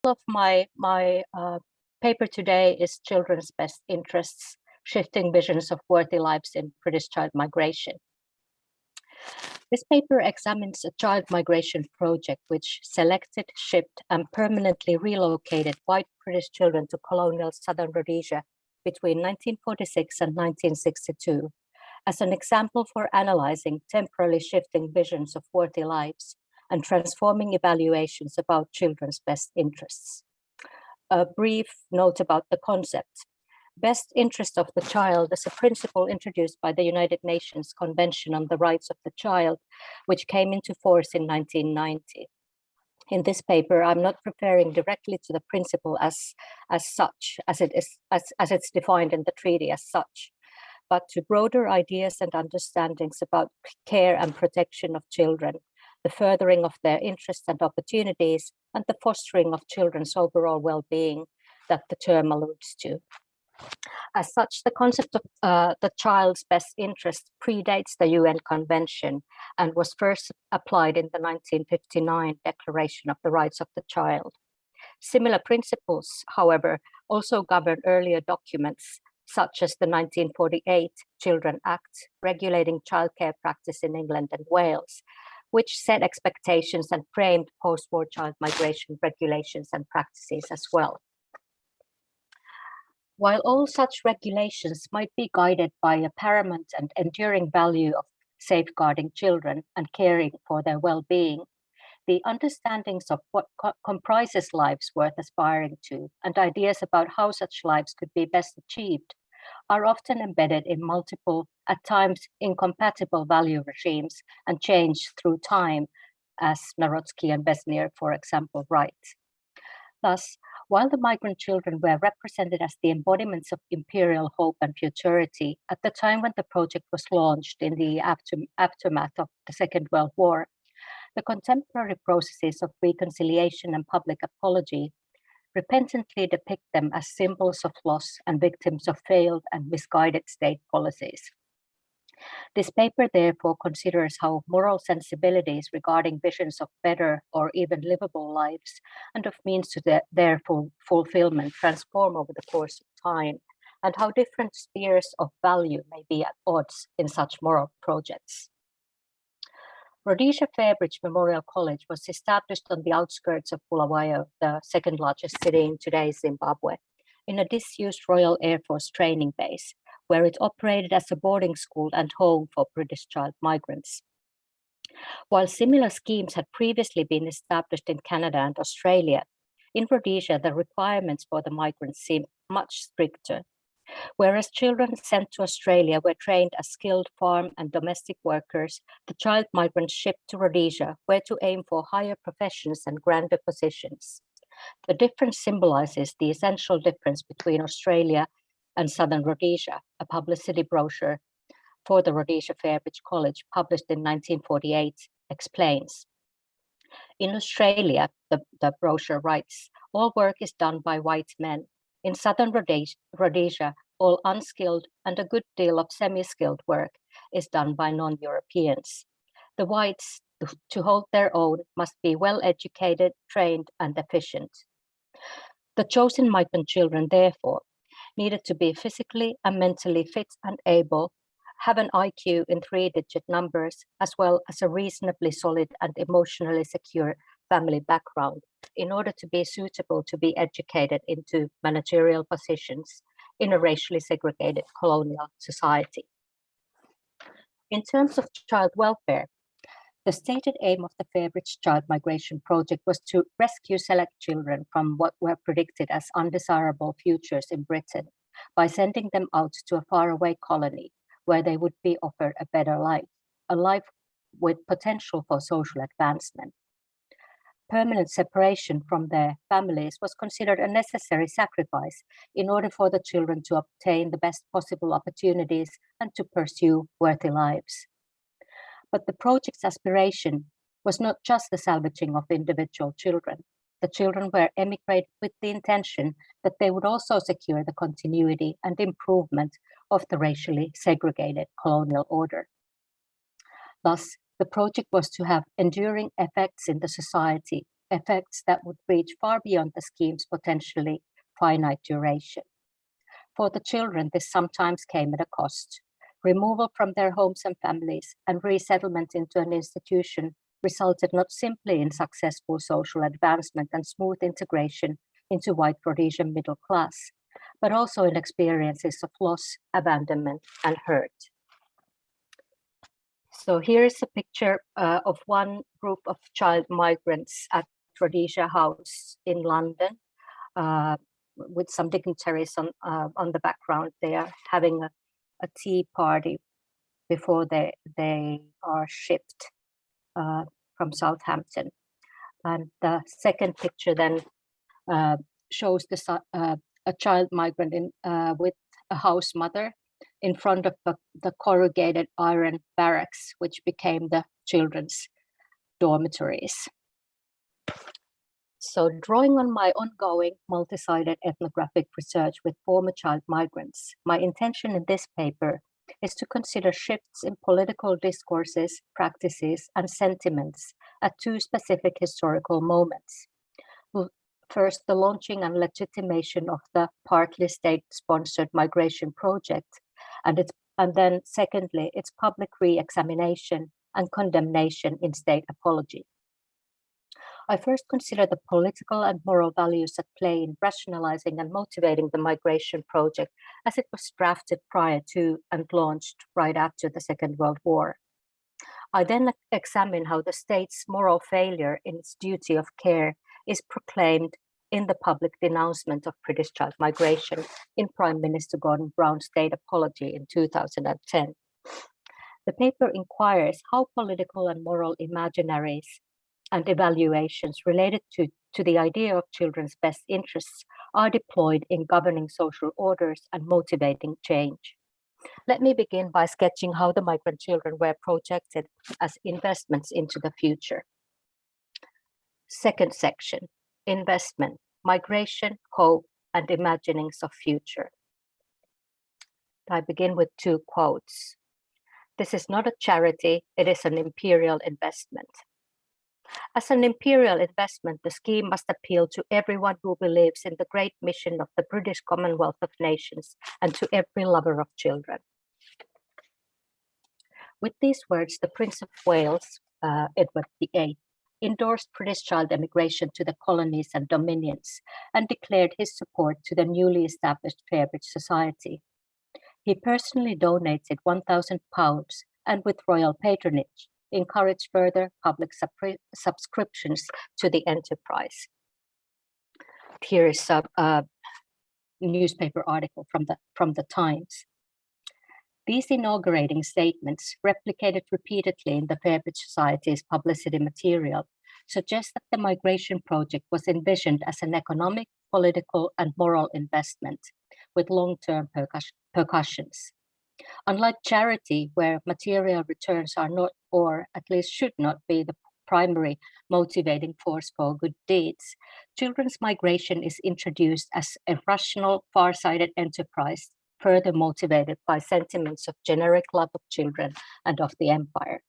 of my paper today is Children's Best Interests, Shifting Visions of Worthy Lives in British Child Migration. This paper examines a child migration project which selected, shipped, and permanently relocated white British children to colonial Southern Rhodesia between 1946 and 1962 as an example for analyzing temporally shifting visions of worthy lives and transforming evaluations about children's best interests. A brief note about the concept. Best interest of the child is a principle introduced by the United Nations Convention on the Rights of the Child, which came into force in 1990. In this paper, I'm not referring directly to the principle as such, as it's defined in the treaty as such, but to broader ideas and understandings about care and protection of children, the furthering of their interests and opportunities, and the fostering of children's overall well-being that the term alludes to. As such, the concept of the child's best interest predates the UN Convention and was first applied in the 1959 Declaration of the Rights of the Child. Similar principles, however, also govern earlier documents, such as the 1948 Children Act, regulating childcare practice in England and Wales, which set expectations and framed post-war child migration regulations and practices as well. While all such regulations might be guided by a paramount and enduring value of safeguarding children and caring for their well-being, the understandings of what comprises lives worth aspiring to and ideas about how such lives could be best achieved are often embedded in multiple, at times incompatible value regimes and change through time, as Narodsky and Besnier, for example, write. Thus, while the migrant children were represented as the embodiments of imperial hope and futurity at the time when the project was launched in the aftermath of the Second World War, the contemporary processes of reconciliation and public apology repentantly depict them as symbols of loss and victims of failed and misguided state policies. This paper therefore considers how moral sensibilities regarding visions of better or even livable lives and of means to their fulfillment transform over the course of time, and how different spheres of value may be at odds in such moral projects. Rhodesia FAIRBRIDGE Memorial College was established on the outskirts of Bulawayo, the second largest city in today's Zimbabwe, in a disused Royal Air Force training base, where it operated as a boarding school and home for British child migrants. While similar schemes had previously been established in Canada and Australia, in Rhodesia the requirements for the migrants seemed much stricter. Whereas children sent to Australia were trained as skilled farm and domestic workers, the child migrants shipped to Rhodesia were to aim for higher professions and grander positions. The difference symbolizes the essential difference between Australia and Southern Rhodesia, a publicity brochure for the Rhodesia FAIRBRIDGE College published in 1948 explains. In Australia, the brochure writes, all work is done by white men. In Southern Rhodesia, all unskilled and a good deal of semi-skilled work is done by non-Europeans. The whites, to hold their own, must be well-educated, trained, and efficient. The chosen migrant children, therefore, needed to be physically and mentally fit and able, have an IQ in 3-digit numbers, as well as a reasonably solid and emotionally secure family background in order to be suitable to be educated into managerial positions in a racially segregated colonial society. In terms of child welfare, the stated aim of the FAIRBRIDGE Child Migration Project was to rescue select children from what were predicted as undesirable futures in Britain by sending them out to a faraway colony where they would be offered a better life, a life with potential for social advancement. Permanent separation from their families was considered a necessary sacrifice in order for the children to obtain the best possible opportunities and to pursue worthy lives. But the project's aspiration was not just the salvaging of individual children. The children were emigrated with the intention that they would also secure the continuity and improvement of the racially segregated colonial order. Thus, the project was to have enduring effects in the society effects that would reach far beyond the scheme's potentially finite duration. For the children, this sometimes came at a cost. Removal from their homes and families and resettlement into an institution resulted not simply in successful social advancement and smooth integration into white Rhodesian middle class, but also in experiences of loss, abandonment, and hurt. So here is a picture of one group of child migrants at Rhodesia House in London, with some dignitaries on the background. They are having a tea party before they are shipped from Southampton. And the second picture then shows a child migrant with a house mother in front of the corrugated iron barracks, which became the children's dormitories. So drawing on my ongoing multi-sided ethnographic research with former child migrants, my intention in this paper is to consider shifts in political discourses, practices, and sentiments at two specific historical moments. First, the launching and legitimation of the partly state-sponsored migration project, and then secondly, its public re-examination and condemnation in state apology. I first consider the political and moral values at play in rationalizing and motivating the migration project as it was drafted prior to and launched right after the Second World War. I then examine how the state's moral failure in its duty of care is proclaimed in the public denouncement of British child migration in Prime Minister Gordon Brown's state apology in 2010. The paper inquires how political and moral imaginaries and evaluations related to the idea of children's best interests are deployed in governing social orders and motivating change. Let me begin by sketching how the migrant children were projected as investments into the future. Second section, investment, migration, hope, and imaginings of future. I begin with two quotes. This is not a charity, it is an imperial investment. As an imperial investment, the scheme must appeal to everyone who believes in the great mission of the British Commonwealth of Nations and to every lover of children. With these words, the Prince of Wales, Edward VIII, endorsed British child emigration to the colonies and dominions and declared his support to the newly established FAIRBRIDGE Society. He personally donated £1,000 and with royal patronage encouraged further public subscriptions to the enterprise. Here is a newspaper article from the Times. These inaugurating statements, replicated repeatedly in the FAIRBRIDGE Society's publicity material, suggest that the migration project was envisioned as an economic, political, and moral investment with long-term repercussions. Unlike charity, where material returns are not, or at least should not be, the primary motivating force for good deeds, children's migration is introduced as a rational, far-sighted enterprise, further motivated by sentiments of generic love of children and of the empire.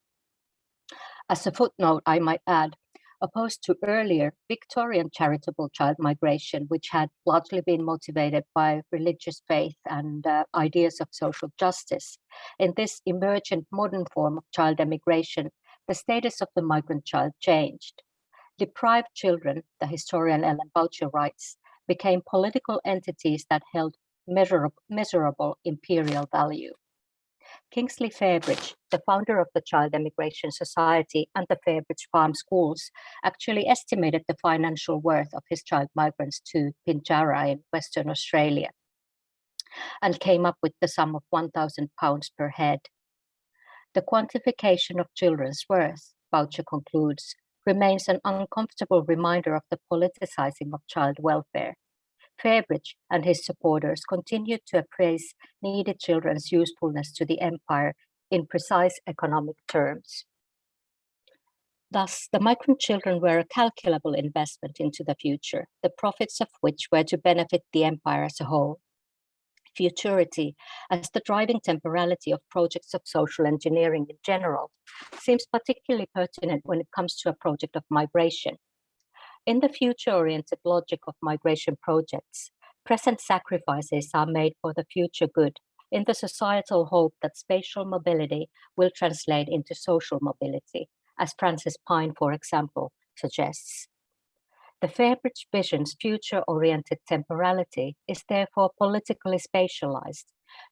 As a footnote, I might add, opposed to earlier Victorian charitable child migration, which had largely been motivated by religious faith and ideas of social justice, in this emergent modern form of child emigration, the status of the migrant child changed. Deprived children, the historian Ellen Boucher writes, became political entities that held measurable imperial value. Kingsley Fairbridge, the founder of the Child Emigration Society and the Fairbridge Farm Schools, actually estimated the financial worth of his child migrants to Pinjarra in Western Australia and came up with the sum of £1,000 per head. The quantification of children's worth, Boucher concludes, remains an uncomfortable reminder of the politicizing of child welfare. Fairbridge and his supporters continued to appraise needy children's usefulness to the empire in precise economic terms. Thus, the migrant children were a calculable investment into the future, the profits of which were to benefit the empire as a whole. Futurity, as the driving temporality of projects of social engineering in general, seems particularly pertinent when it comes to a project of migration. In the future-oriented logic of migration projects, present sacrifices are made for the future good in the societal hope that spatial mobility will translate into social mobility, as Frances Pine, for example, suggests. The FAIRBRIDGE vision's future-oriented temporality is therefore politically spatialized.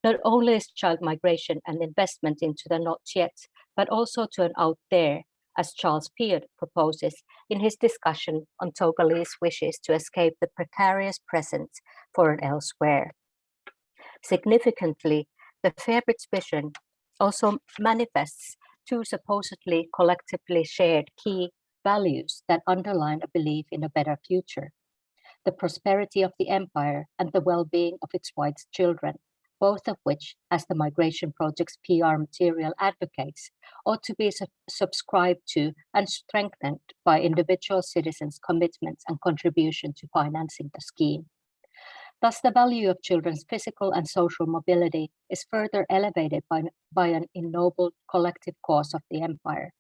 Not only is child migration an investment into the not yet, but also to an out there, as Charles Peirce proposes in his discussion on Togolese wishes to escape the precarious present for an elsewhere. Significantly, the FAIRBRIDGE vision also manifests two supposedly collectively shared key values that underline a belief in a better future: the prosperity of the empire and the well-being of its white children, both of which, as the Migration Project's PR material advocates, ought to be subscribed to and strengthened by individual citizens' commitments and contribution to financing the scheme. Thus, the value of children's physical and social mobility is further elevated by an ennobled collective cause of the empire.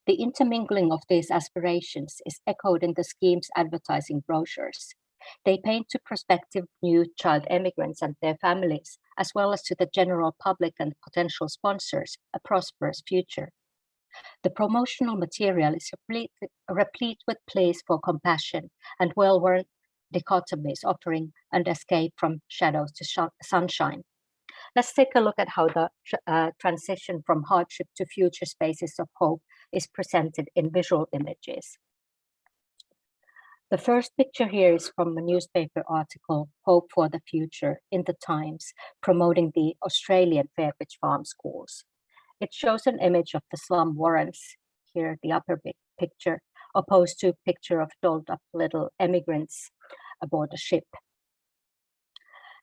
The intermingling of these aspirations is echoed in the scheme's advertising brochures. They paint to prospective new child emigrants and their families, as well as to the general public and potential sponsors, a prosperous future. The promotional material is replete with pleas for compassion and well-worn dichotomies offering an escape from shadows to sunshine. Let's take a look at how the transition from hardship to future spaces of hope is presented in visual images. The first picture here is from a newspaper article, Hope for the Future, in the Times, promoting the Australian FAIRBRIDGE farm schools. It shows an image of the slum warrens, here the upper picture, opposed to a picture of dolled up little emigrants aboard a ship.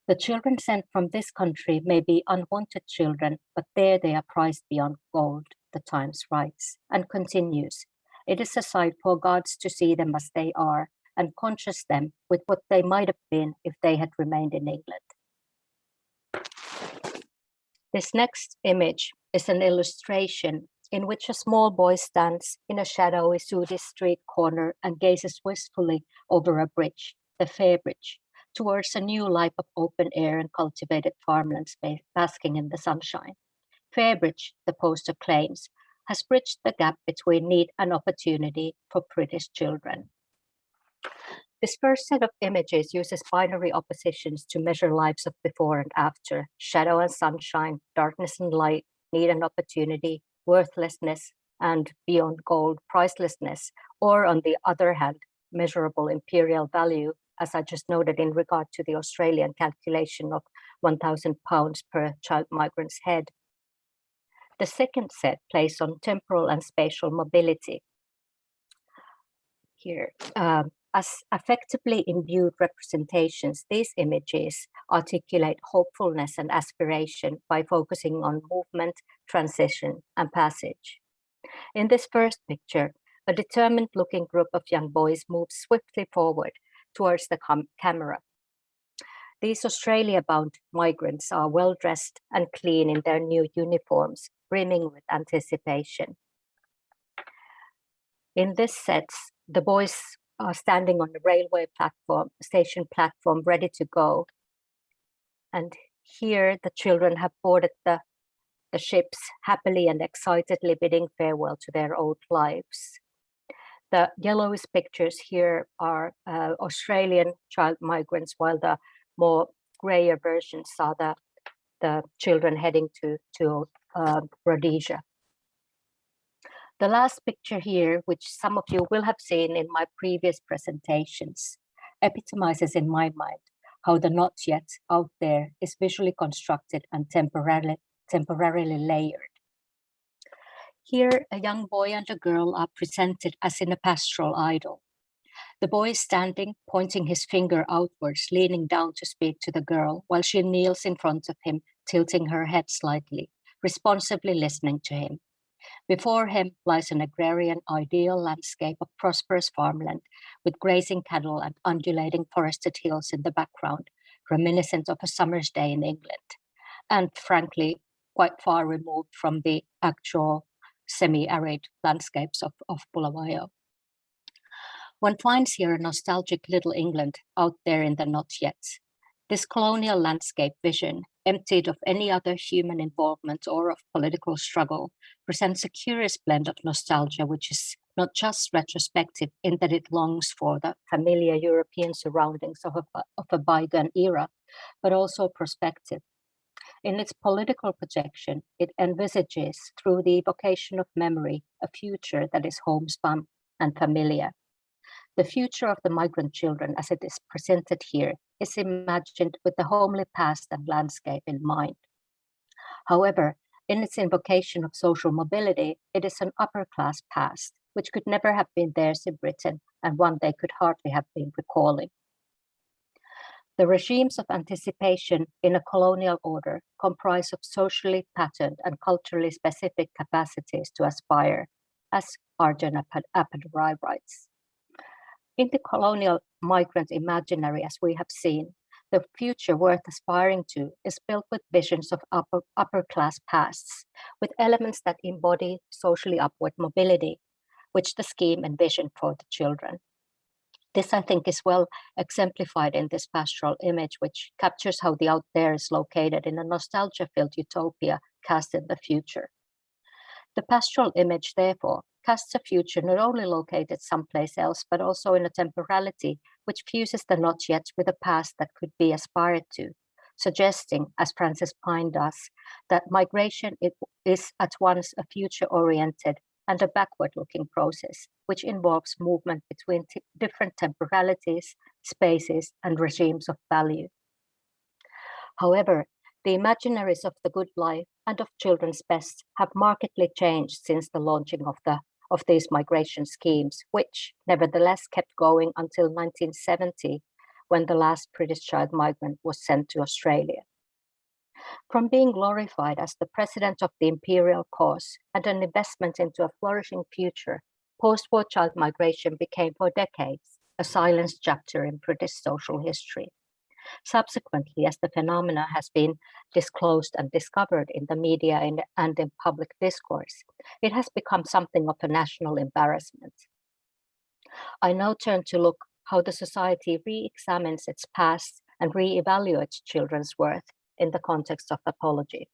The children sent from this country may be unwanted children, but there they are prized beyond gold, the Times writes, and continues. It is a sight for gods to see them as they are, and contrast them with what they might have been if they had remained in England. This next image is an illustration in which a small boy stands in a shadowy Swedish street corner and gazes wistfully over a bridge, the FAIRBRIDGE, towards a new life of open air and cultivated farmlands basking in the sunshine. FAIRBRIDGE, the poster claims, has bridged the gap between need and opportunity for British children. This first set of images uses binary oppositions to measure lives of before and after, shadow and sunshine, darkness and light, need and opportunity, worthlessness, and beyond gold, pricelessness, or on the other hand, measurable imperial value, as I just noted in regard to the Australian calculation of £1,000 per child migrant's head. The second set plays on temporal and spatial mobility. Here, as affectively imbued representations, these images articulate hopefulness and aspiration by focusing on movement, transition, and passage. In this first picture, a determined-looking group of young boys moves swiftly forward towards the camera. These Australia-bound migrants are well-dressed and clean in their new uniforms, brimming with anticipation. In this set, the boys are standing on the railway platform, station platform, ready to go. And here the children have boarded the ships, happily and excitedly bidding farewell to their old lives. The yellowish pictures here are Australian child migrants, while the more grayer versions are the children heading to Rhodesia. The last picture here, which some of you will have seen in my previous presentations, epitomizes in my mind how the not yet out there is visually constructed and temporarily layered. Here, a young boy and a girl are presented as in a pastoral idyll. The boy is standing, pointing his finger outwards, leaning down to speak to the girl, while she kneels in front of him, tilting her head slightly, responsively listening to him. Before him lies an agrarian ideal landscape of prosperous farmland with grazing cattle and undulating forested hills in the background, reminiscent of a summer's day in England, and frankly, quite far removed from the actual semi-arid landscapes of Bulawayo. One finds here a nostalgic little England out there in the not yet. This colonial landscape vision, emptied of any other human involvement or of political struggle, presents a curious blend of nostalgia, which is not just retrospective in that it longs for the familiar European surroundings of a bygone era, but also prospective. In its political projection, it envisages, through the evocation of memory, a future that is homespun and familiar. The future of the migrant children, as it is presented here, is imagined with the homely past and landscape in mind. However, in its invocation of social mobility, it is an upper-class past, which could never have been theirs in Britain, and one they could hardly have been recalling. The regimes of anticipation in a colonial order comprise of socially patterned and culturally specific capacities to aspire, as Arjun Appadurai writes. In the colonial migrant imaginary, as we have seen, the future worth aspiring to is built with visions of upper-class pasts, with elements that embody socially upward mobility, which the scheme envisioned for the children. This, I think, is well exemplified in this pastoral image, which captures how the out there is located in a nostalgia-filled utopia cast in the future. The pastoral image, therefore, casts a future not only located someplace else, but also in a temporality which fuses the not yet with a past that could be aspired to, suggesting, as Frances Pine does, that migration is at once a future-oriented and a backward-looking process, which involves movement between different temporalities, spaces, and regimes of value. However, the imaginaries of the good life and of children's best have markedly changed since the launching of these migration schemes, which nevertheless kept going until 1970, when the last British child migrant was sent to Australia. From being glorified as the president of the imperial cause and an investment into a flourishing future, post-war child migration became for decades a silenced chapter in British social history. Subsequently, as the phenomena has been disclosed and discovered in the media and in public discourse, it has become something of a national embarrassment. I now turn to look how the society re-examines its past and re-evaluates children's worth in the context of apology.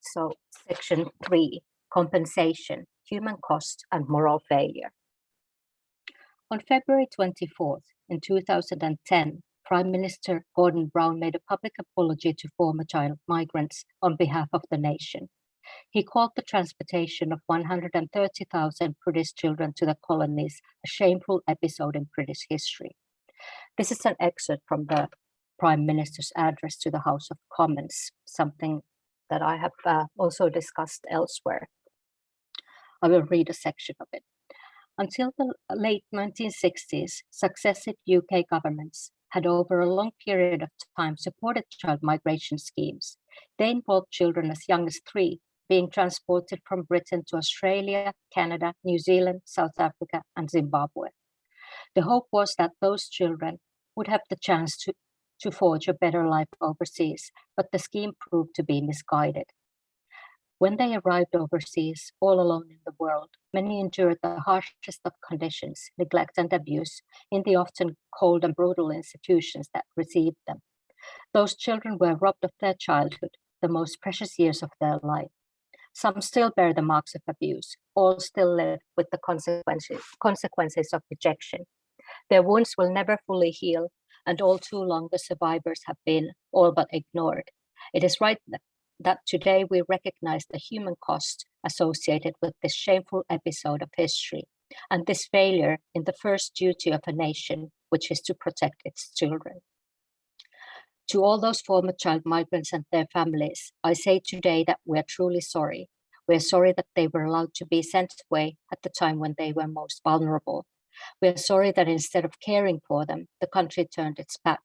So, section 3, compensation, human cost and moral failure. On February 24th, in 2010, Prime Minister Gordon Brown made a public apology to former child migrants on behalf of the nation. He called the transportation of 130,000 British children to the colonies a shameful episode in British history. This is an excerpt from the Prime Minister's address to the House of Commons, something that I have also discussed elsewhere. I will read a section of it. Until the late 1960s, successive UK governments had over a long period of time supported child migration schemes. They involved children as young as 3 being transported from Britain to Australia, Canada, New Zealand, South Africa, and Zimbabwe. The hope was that those children would have the chance to forge a better life overseas, but the scheme proved to be misguided. When they arrived overseas, all alone in the world, many endured the harshest of conditions, neglect and abuse, in the often cold and brutal institutions that received them. Those children were robbed of their childhood, the most precious years of their life. Some still bear the marks of abuse, all still live with the consequences of rejection. Their wounds will never fully heal, and all too long the survivors have been all but ignored. It is right that today we recognize the human cost associated with this shameful episode of history and this failure in the first duty of a nation, which is to protect its children. To all those former child migrants and their families, I say today that we are truly sorry. We are sorry that they were allowed to be sent away at the time when they were most vulnerable. We are sorry that instead of caring for them, the country turned its back.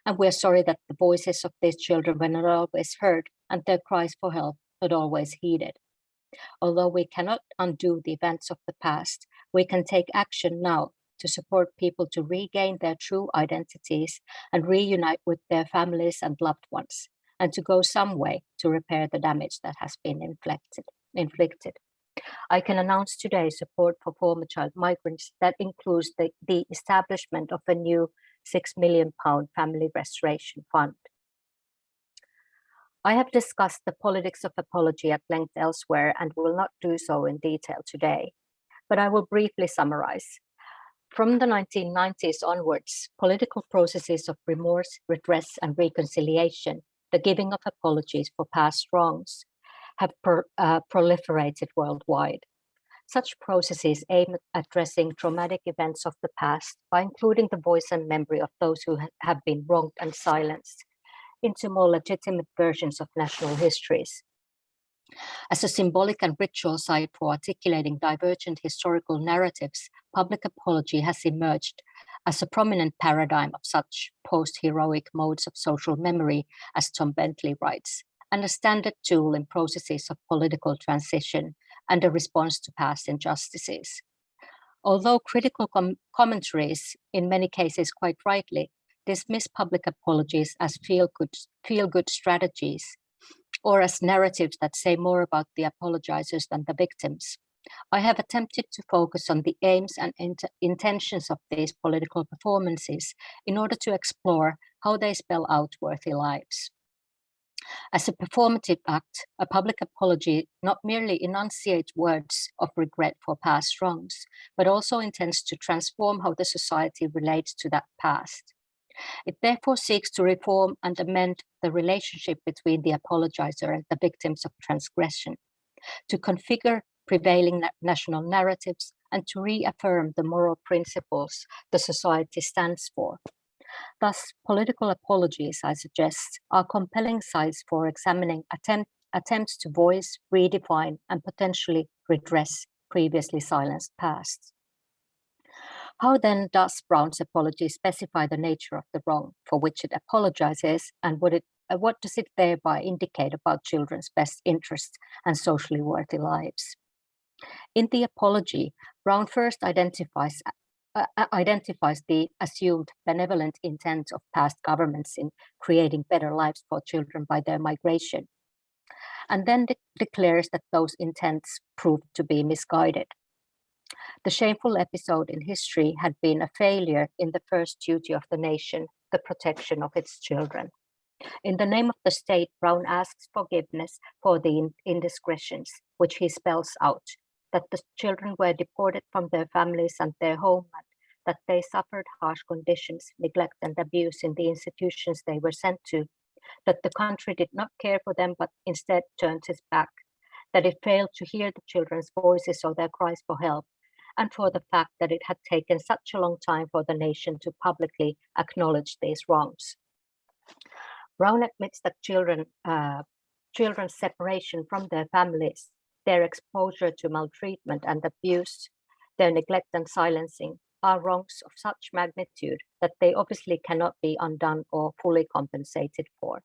And we are sorry that the voices of these children were not always heard and their cries for help not always heeded. Although we cannot undo the events of the past, we can take action now to support people to regain their true identities and reunite with their families and loved ones, and to go some way to repair the damage that has been inflicted. I can announce today support for former child migrants that includes the establishment of a new £6 million family restoration fund. I have discussed the politics of apology at length elsewhere and will not do so in detail today, but I will briefly summarize. From the 1990s onwards, political processes of remorse, redress, and reconciliation, the giving of apologies for past wrongs, have proliferated worldwide. Such processes aim at addressing traumatic events of the past by including the voice and memory of those who have been wronged and silenced into more legitimate versions of national histories. As a symbolic and ritual site for articulating divergent historical narratives, public apology has emerged as a prominent paradigm of such post-heroic modes of social memory, as Tom Bentley writes, and a standard tool in processes of political transition and a response to past injustices. Although critical commentaries, in many cases quite rightly, dismiss public apologies as feel-good strategies or as narratives that say more about the apologizers than the victims, I have attempted to focus on the aims and intentions of these political performances in order to explore how they spell out worthy lives. As a performative act, a public apology not merely enunciates words of regret for past wrongs, but also intends to transform how the society relates to that past. It therefore seeks to reform and amend the relationship between the apologizer and the victims of transgression, to configure prevailing national narratives, and to reaffirm the moral principles the society stands for. Thus, political apologies, I suggest, are compelling sites for examining attempts to voice, redefine, and potentially redress previously silenced pasts. How then does Brown's apology specify the nature of the wrong for which it apologizes, and what does it thereby indicate about children's best interests and socially worthy lives? In the apology, Brown first identifies the assumed benevolent intent of past governments in creating better lives for children by their migration, and then declares that those intents proved to be misguided. The shameful episode in history had been a failure in the first duty of the nation, the protection of its children. In the name of the state, Brown asks forgiveness for the indiscretions, which he spells out, that the children were deported from their families and their homeland, that they suffered harsh conditions, neglect, and abuse in the institutions they were sent to, that the country did not care for them but instead turned its back, that it failed to hear the children's voices or their cries for help, and for the fact that it had taken such a long time for the nation to publicly acknowledge these wrongs. Brown admits that children's separation from their families, their exposure to maltreatment and abuse, their neglect and silencing are wrongs of such magnitude that they obviously cannot be undone or fully compensated for.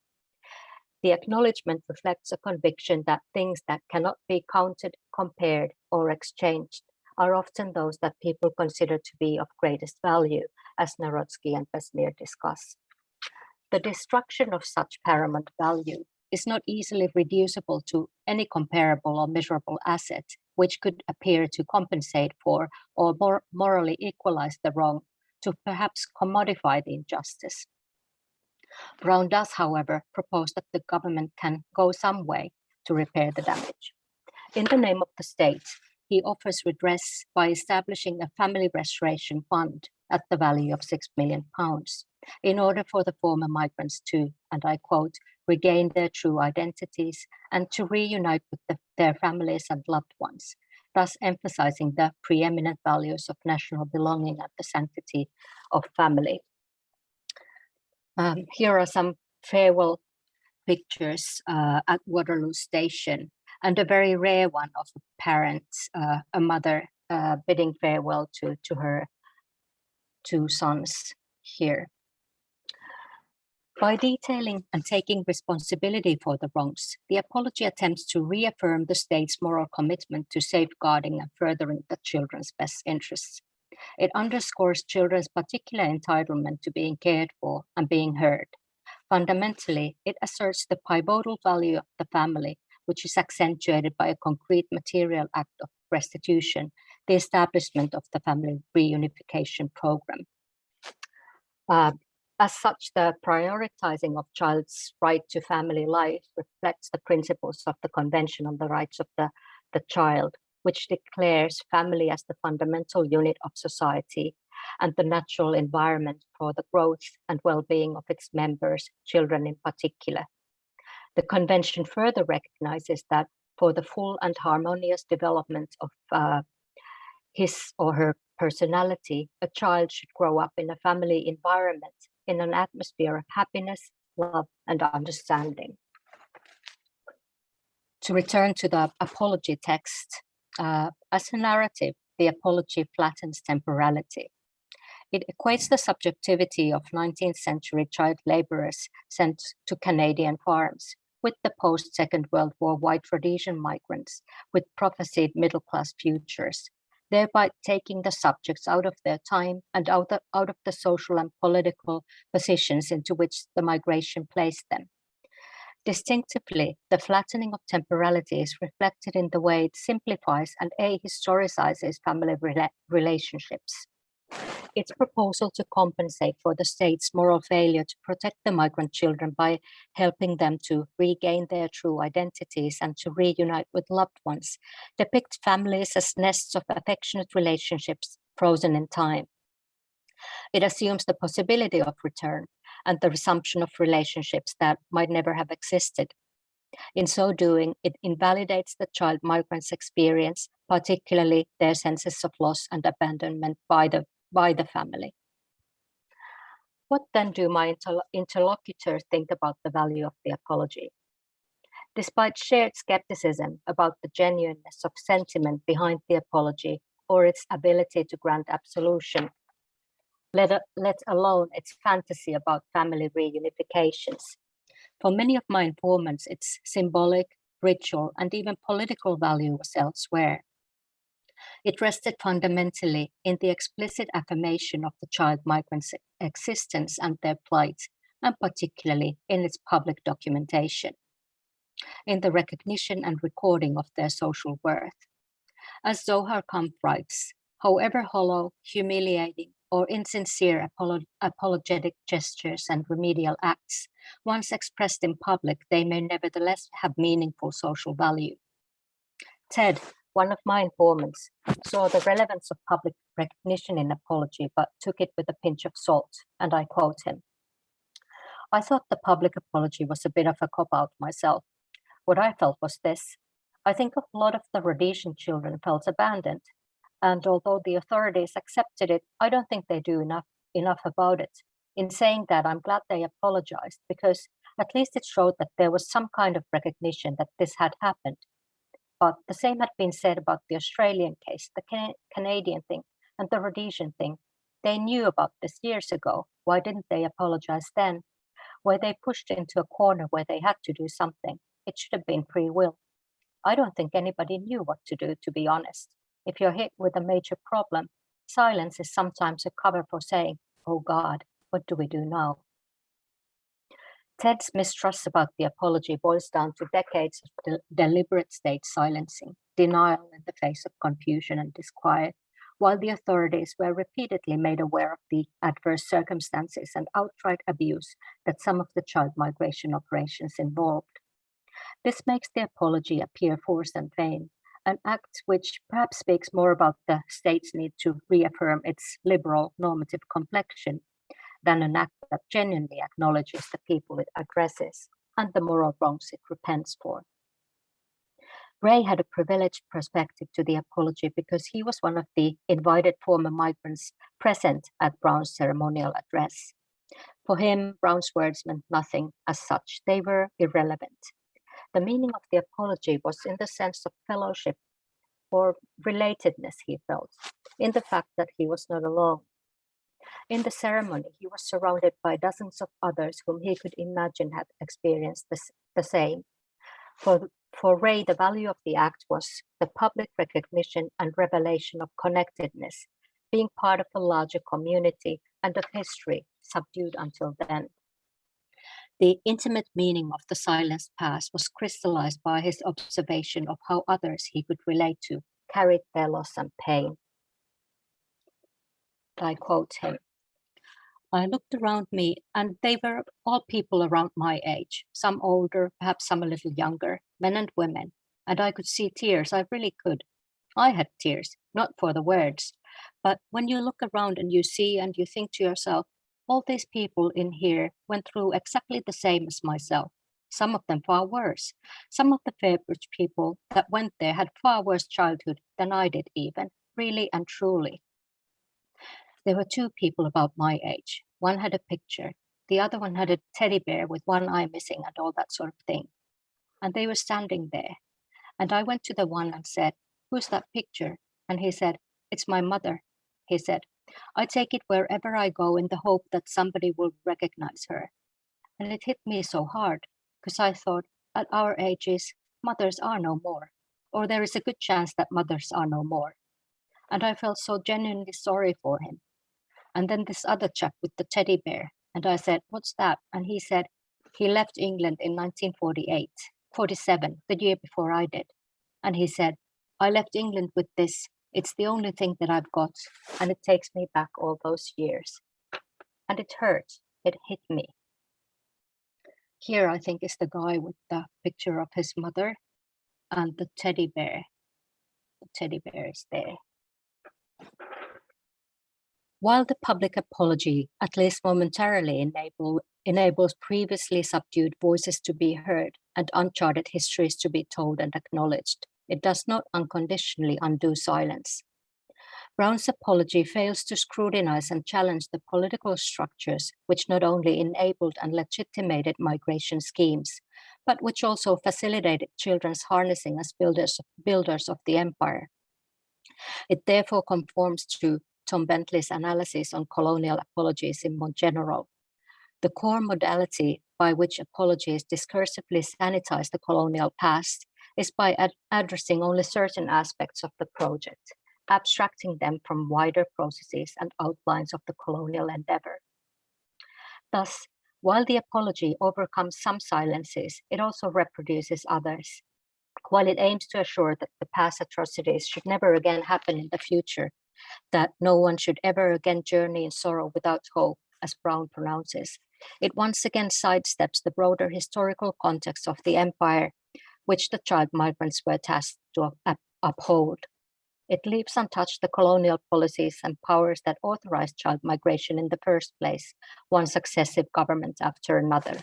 The acknowledgement reflects a conviction that things that cannot be counted, compared, or exchanged are often those that people consider to be of greatest value, as Narodsky and Besnier discuss. The destruction of such paramount value is not easily reducible to any comparable or measurable asset, which could appear to compensate for or morally equalize the wrong, to perhaps commodify the injustice. Brown does, however, propose that the government can go some way to repair the damage. In the name of the state, he offers redress by establishing a family restoration fund at the value of £6 million in order for the former migrants to, and I quote, regain their true identities and to reunite with their families and loved ones, thus emphasizing the preeminent values of national belonging and the sanctity of family. Here are some farewell pictures at Waterloo Station, and a very rare one of a parent, a mother bidding farewell to her two sons here. By detailing and taking responsibility for the wrongs, the apology attempts to reaffirm the state's moral commitment to safeguarding and furthering the children's best interests. It underscores children's particular entitlement to being cared for and being heard. Fundamentally, it asserts the pivotal value of the family which is accentuated by a concrete material act of restitution, the establishment of the family reunification program. As such, the prioritizing of child's right to family life reflects the principles of the Convention on the Rights of the Child, which declares family as the fundamental unit of society and the natural environment for the growth and well-being of its members, children in particular. The Convention further recognizes that for the full and harmonious development of his or her personality, a child should grow up in a family environment in an atmosphere of happiness, love, and understanding. To return to the apology text, as a narrative, the apology flattens temporality. It equates the subjectivity of 19th century child laborers sent to Canadian farms with the post-Second World War white Rhodesian migrants with prophesied middle-class futures, thereby taking the subjects out of their time and out of the social and political positions into which the migration placed them. Distinctively, the flattening of temporality is reflected in the way it simplifies and ahistoricizes family relationships. Its proposal to compensate for the state's moral failure to protect the migrant children by helping them to regain their true identities and to reunite with loved ones depicts families as nests of affectionate relationships frozen in time. It assumes the possibility of return and the resumption of relationships that might never have existed. In so doing, it invalidates the child migrants' experience, particularly their senses of loss and abandonment by the family. What then do my interlocutors think about the value of the apology? Despite shared skepticism about the genuineness of sentiment behind the apology or its ability to grant absolution, let alone its fantasy about family reunifications, for many of my informants, its symbolic, ritual, and even political value was elsewhere. It rested fundamentally in the explicit affirmation of the child migrants' existence and their plight, and particularly in its public documentation, in the recognition and recording of their social worth. As Zohar Kampf writes, however hollow, humiliating, or insincere apologetic gestures and remedial acts, once expressed in public, they may nevertheless have meaningful social value. Ted, one of my informants, saw the relevance of public recognition in apology, but took it with a pinch of salt, and I quote him. I thought the public apology was a bit of a cop-out myself. What I felt was this. I think a lot of the Rhodesian children felt abandoned, and although the authorities accepted it, I don't think they do enough about it. In saying that, I'm glad they apologized, because at least it showed that there was some kind of recognition that this had happened. But the same had been said about the Australian case, the Canadian thing, and the Rhodesian thing. They knew about this years ago. Why didn't they apologize then? Were they pushed into a corner where they had to do something? It should have been free will. I don't think anybody knew what to do, to be honest. If you're hit with a major problem, silence is sometimes a cover for saying, oh God, what do we do now? Ted's mistrust about the apology boils down to decades of deliberate state silencing, denial in the face of confusion and disquiet, while the authorities were repeatedly made aware of the adverse circumstances and outright abuse that some of the child migration operations involved. This makes the apology appear forced and vain, an act which perhaps speaks more about the state's need to reaffirm its liberal normative complexion than an act that genuinely acknowledges the people it addresses and the moral wrongs it repents for. Ray had a privileged perspective to the apology because he was one of the invited former migrants present at Brown's ceremonial address. For him, Brown's words meant nothing as such. They were irrelevant. The meaning of the apology was in the sense of fellowship or relatedness he felt, in the fact that he was not alone. In the ceremony, he was surrounded by dozens of others whom he could imagine had experienced the same. For Ray, the value of the act was the public recognition and revelation of connectedness, being part of a larger community and of history subdued until then. The intimate meaning of the silenced past was crystallized by his observation of how others he could relate to carried their loss and pain. I quote him. I looked around me, and they were all people around my age, some older, perhaps some a little younger, men and women, and I could see tears. I really could. I had tears, not for the words, but when you look around and you see and you think to yourself, all these people in here went through exactly the same as myself, some of them far worse. Some of the FAIRBRIDGE people that went there had far worse childhood than I did even, really and truly. There were two people about my age. One had a picture. The other one had a teddy bear with one eye missing and all that sort of thing. And they were standing there. And I went to the one and said, "Who's that picture?" And he said, "It's my mother." He said, "I take it wherever I go in the hope that somebody will recognize her." And it hit me so hard because I thought at our ages, mothers are no more, or there is a good chance that mothers are no more. And I felt so genuinely sorry for him. And then this other chap with the teddy bear. And I said, "What's that?" And he said, he left England in 1947, the year before I did. And he said, "I left England with this. It's the only thing that I've got. And it takes me back all those years." And it hurt. It hit me. Here, I think, is the guy with the picture of his mother and the teddy bear. The teddy bear is there. While the public apology, at least momentarily, enables previously subdued voices to be heard and uncharted histories to be told and acknowledged, it does not unconditionally undo silence. Brown's apology fails to scrutinize and challenge the political structures which not only enabled and legitimated migration schemes, but which also facilitated children's harnessing as builders of the empire. It therefore conforms to Tom Bentley's analysis on colonial apologies in more general. The core modality by which apologies discursively sanitize the colonial past is by addressing only certain aspects of the project, abstracting them from wider processes and outlines of the colonial endeavor. Thus, while the apology overcomes some silences, it also reproduces others. While it aims to assure that the past atrocities should never again happen in the future, that no one should ever again journey in sorrow without hope, as Brown pronounces, it once again sidesteps the broader historical context of the empire, which the child migrants were tasked to uphold. It leaves untouched the colonial policies and powers that authorized child migration in the first place, one successive government after another.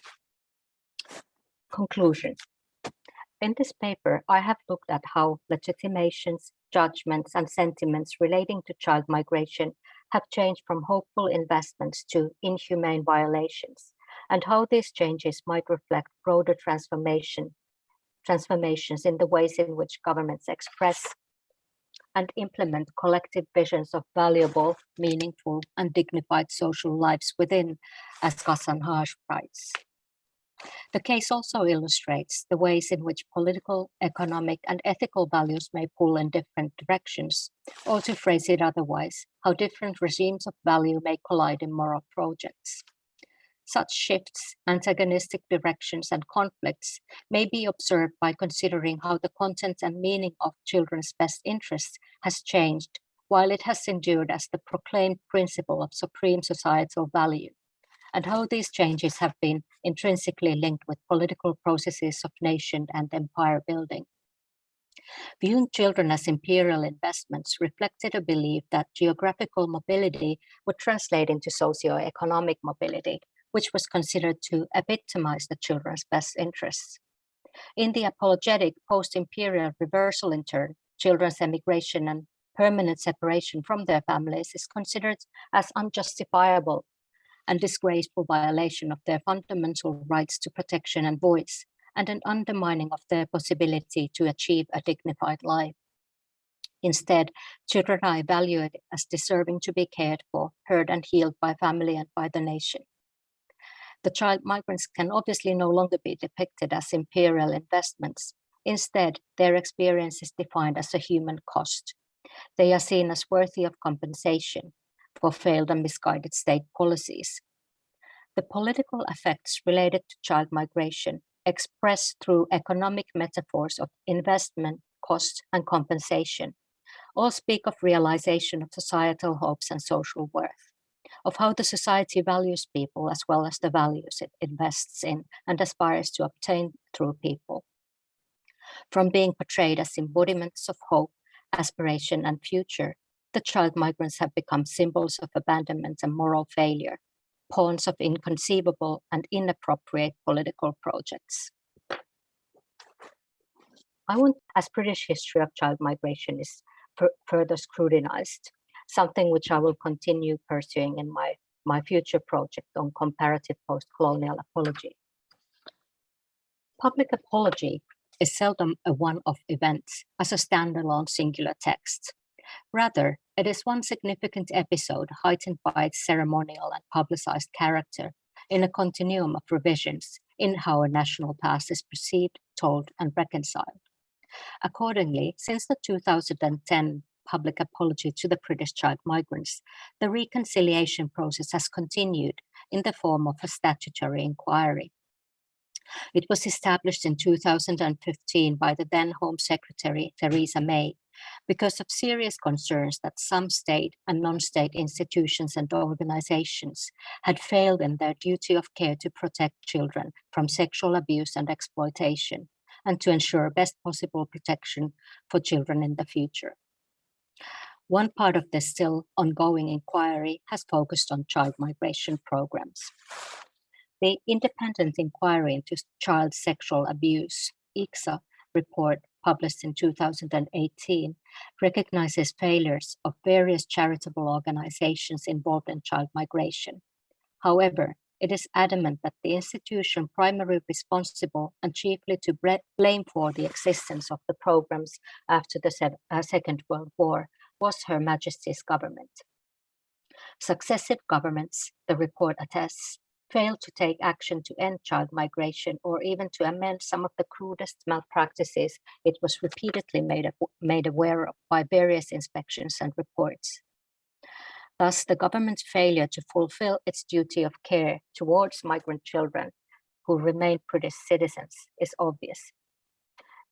Conclusion. In this paper, I have looked at how legitimations, judgments, and sentiments relating to child migration have changed from hopeful investments to inhumane violations, and how these changes might reflect broader transformations in the ways in which governments express and implement collective visions of valuable, meaningful, and dignified social lives within, as Ghassan Haj writes. The case also illustrates the ways in which political, economic, and ethical values may pull in different directions, or to phrase it otherwise, how different regimes of value may collide in moral projects. Such shifts, antagonistic directions, and conflicts may be observed by considering how the content and meaning of children's best interests has changed, while it has endured as the proclaimed principle of supreme societal value, and how these changes have been intrinsically linked with political processes of nation and empire building. Viewing children as imperial investments reflected a belief that geographical mobility would translate into socio-economic mobility, which was considered to epitomize the children's best interests. In the apologetic post-imperial reversal, in turn, children's emigration and permanent separation from their families is considered as unjustifiable and disgraceful violation of their fundamental rights to protection and voice, and an undermining of their possibility to achieve a dignified life. Instead, children are evaluated as deserving to be cared for, heard, and healed by family and by the nation. The child migrants can obviously no longer be depicted as imperial investments. Instead, their experience is defined as a human cost. They are seen as worthy of compensation for failed and misguided state policies. The political effects related to child migration, expressed through economic metaphors of investment, cost, and compensation, all speak of realization of societal hopes and social worth, of how the society values people as well as the values it invests in and aspires to obtain through people. From being portrayed as embodiments of hope, aspiration, and future, the child migrants have become symbols of abandonment and moral failure, pawns of inconceivable and inappropriate political projects. I want, as British history of child migration is further scrutinized, something which I will continue pursuing in my future project on comparative post-colonial apology. Public apology is seldom a one-off event as a standalone singular text. Rather, it is one significant episode heightened by its ceremonial and publicized character in a continuum of revisions in how a national past is perceived, told, and reconciled. Accordingly, since the 2010 public apology to the British child migrants, the reconciliation process has continued in the form of a statutory inquiry. It was established in 2015 by the then Home Secretary Theresa May because of serious concerns that some state and non-state institutions and organizations had failed in their duty of care to protect children from sexual abuse and exploitation and to ensure best possible protection for children in the future. One part of the still ongoing inquiry has focused on child migration programs. The Independent Inquiry into Child Sexual Abuse, ICSA, report published in 2018 recognizes failures of various charitable organizations involved in child migration. However, it is adamant that the institution primarily responsible and chiefly to blame for the existence of the programs after the Second World War was Her Majesty's government. Successive governments, the report attests, failed to take action to end child migration or even to amend some of the crudest malpractices it was repeatedly made aware of by various inspections and reports. Thus, the government's failure to fulfill its duty of care towards migrant children who remain British citizens is obvious.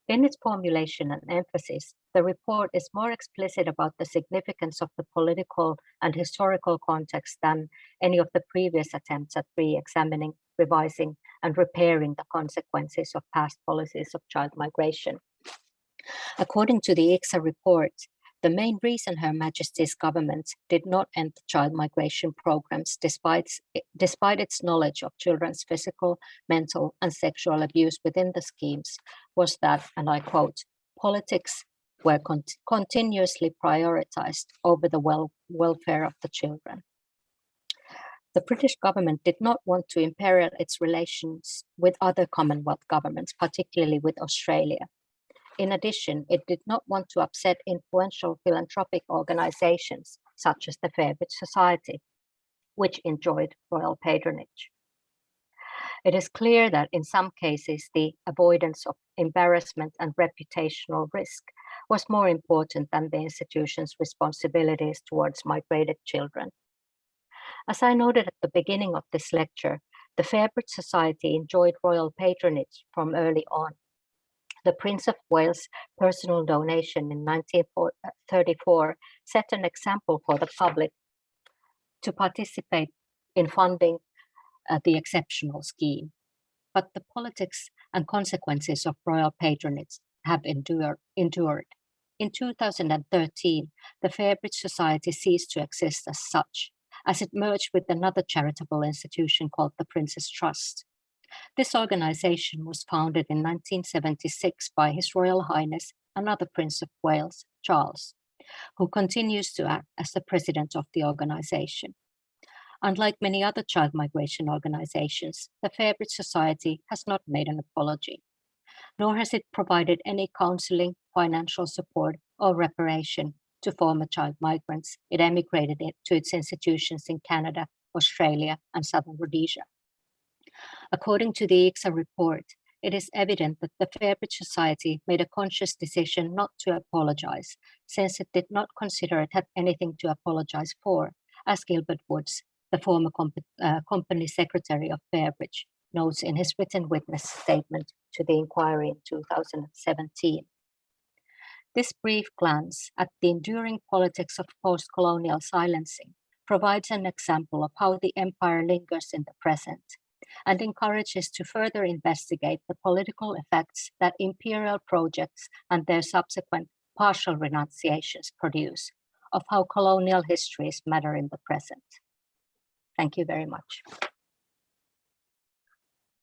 In its formulation and emphasis, the report is more explicit about the significance of the political and historical context than any of the previous attempts at re-examining, revising, and repairing the consequences of past policies of child migration. According to the ICSA report, the main reason Her Majesty's government did not end the child migration programs despite its knowledge of children's physical, mental, and sexual abuse within the schemes was that, and I quote, politics were continuously prioritized over the welfare of the children. The British government did not want to imperil its relations with other Commonwealth governments, particularly with Australia. In addition, it did not want to upset influential philanthropic organizations such as the FAIRBRIDGE Society, which enjoyed royal patronage. It is clear that in some cases, the avoidance of embarrassment and reputational risk was more important than the institution's responsibilities towards migrated children. As I noted at the beginning of this lecture, the FAIRBRIDGE Society enjoyed royal patronage from early on. The Prince of Wales' personal donation in 1934 set an example for the public to participate in funding the exceptional scheme. But the politics and consequences of royal patronage have endured. In 2013, the FAIRBRIDGE Society ceased to exist as such, as it merged with another charitable institution called the Prince's Trust. This organization was founded in 1976 by His Royal Highness, another Prince of Wales, Charles, who continues to act as the president of the organization. Unlike many other child migration organizations, the FAIRBRIDGE Society has not made an apology, nor has it provided any counseling, financial support, or reparation to former child migrants it emigrated to its institutions in Canada, Australia, and Southern Rhodesia. According to the ICSA report, it is evident that the FAIRBRIDGE Society made a conscious decision not to apologize, since it did not consider it had anything to apologize for, as Gilbert Woods, the former company secretary of FAIRBRIDGE, notes in his written witness statement to the inquiry in 2017. This brief glance at the enduring politics of post-colonial silencing provides an example of how the empire lingers in the present and encourages to further investigate the political effects that imperial projects and their subsequent partial renunciations produce of how colonial histories matter in the present. Thank you very much.